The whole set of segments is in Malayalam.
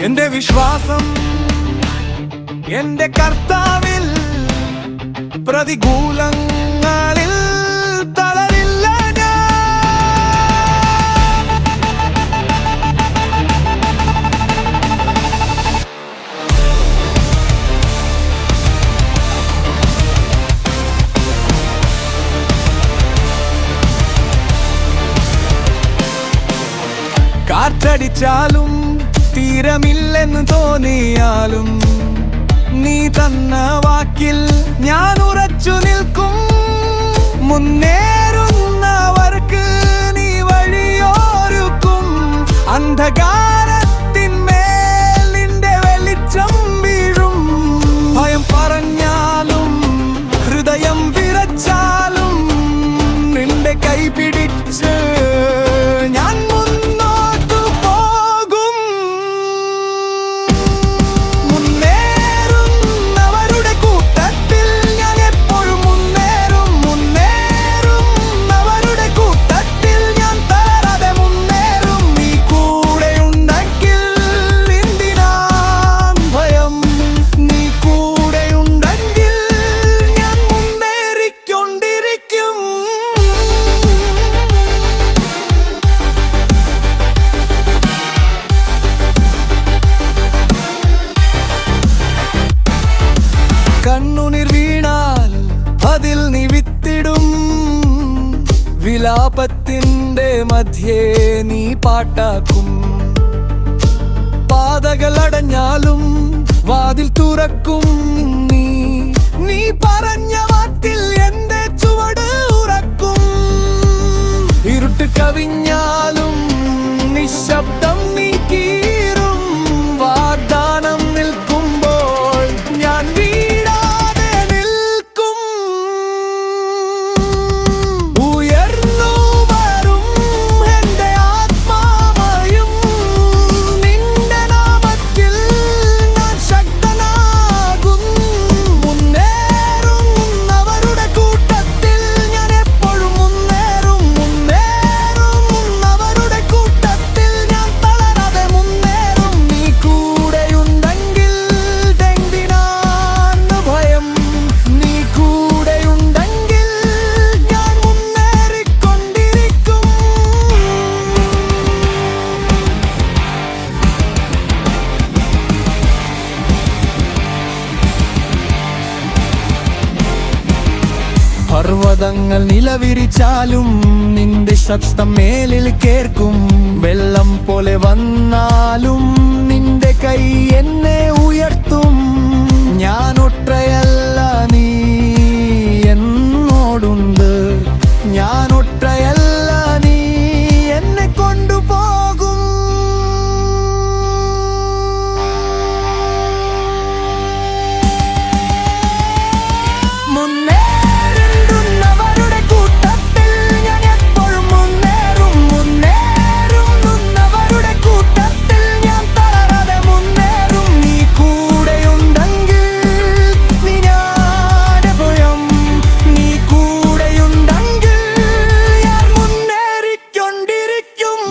എന്റെ വിശ്വാസം എന്റെ കർത്താവിൽ, പ്രതികൂലങ്ങളിൽ തളരില്ല ഞാൻ. കാറ്റടിച്ചാലും തീരമില്ലെന്ന് തോന്നിയാലും നീ തന്ന വാക്കിൽ ഞാൻ ഉറച്ചു നിൽക്കും. മുന്നേറുന്നവർക്ക് നീ വഴിയൊരുക്കും. അന്ധകാരത്തിന്മേൽ നിന്റെ വെളിച്ചം വീഴും. ഭയം പറഞ്ഞാലും ഹൃദയം വിറച്ചാലും നിന്റെ കൈ പിടിച്ച് ഞാൻ കണ്ണുനീർ വീണാൽ അതിൽ നീ വിത്തിടും. വിലാപത്തിന്റെ മധ്യേ നീ പാട്ടാക്കും. പാതകൾ അടഞ്ഞാലും വാതിൽ തുറക്കും. നീ പറഞ്ഞ വാക്കിൽ എന്റെ ചുവട് ഉറക്കും. ഇരുട്ട് കവിഞ്ഞാലും നിശബ്ദം നീ കീറും. വാഗ്ദാനം നിൽക്കുമ്പോൾ ഞാൻ പർവ്വതങ്ങൾ നിലവിരിച്ചാലും നിന്റെ ശബ്ദം മേലിൽ കേൾക്കും. വെള്ളം പോലെ വന്നാലും നിന്റെ കൈ എന്നെ ഉയർത്തും. ഞാൻ ഒറ്റയല്ല, നീ എന്നോടുണ്ട്. ഞാൻ ഒറ്റയല്ല, നീ എന്നെ കൊണ്ടുപോകും.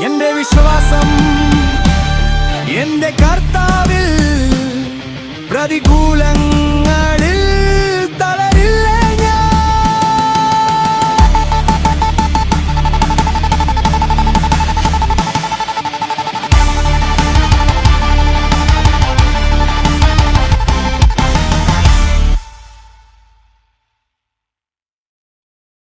എന്റെ വിശ്വാസം എന്റെ കർത്താവിൽ, പ്രതികൂലങ്ങൾ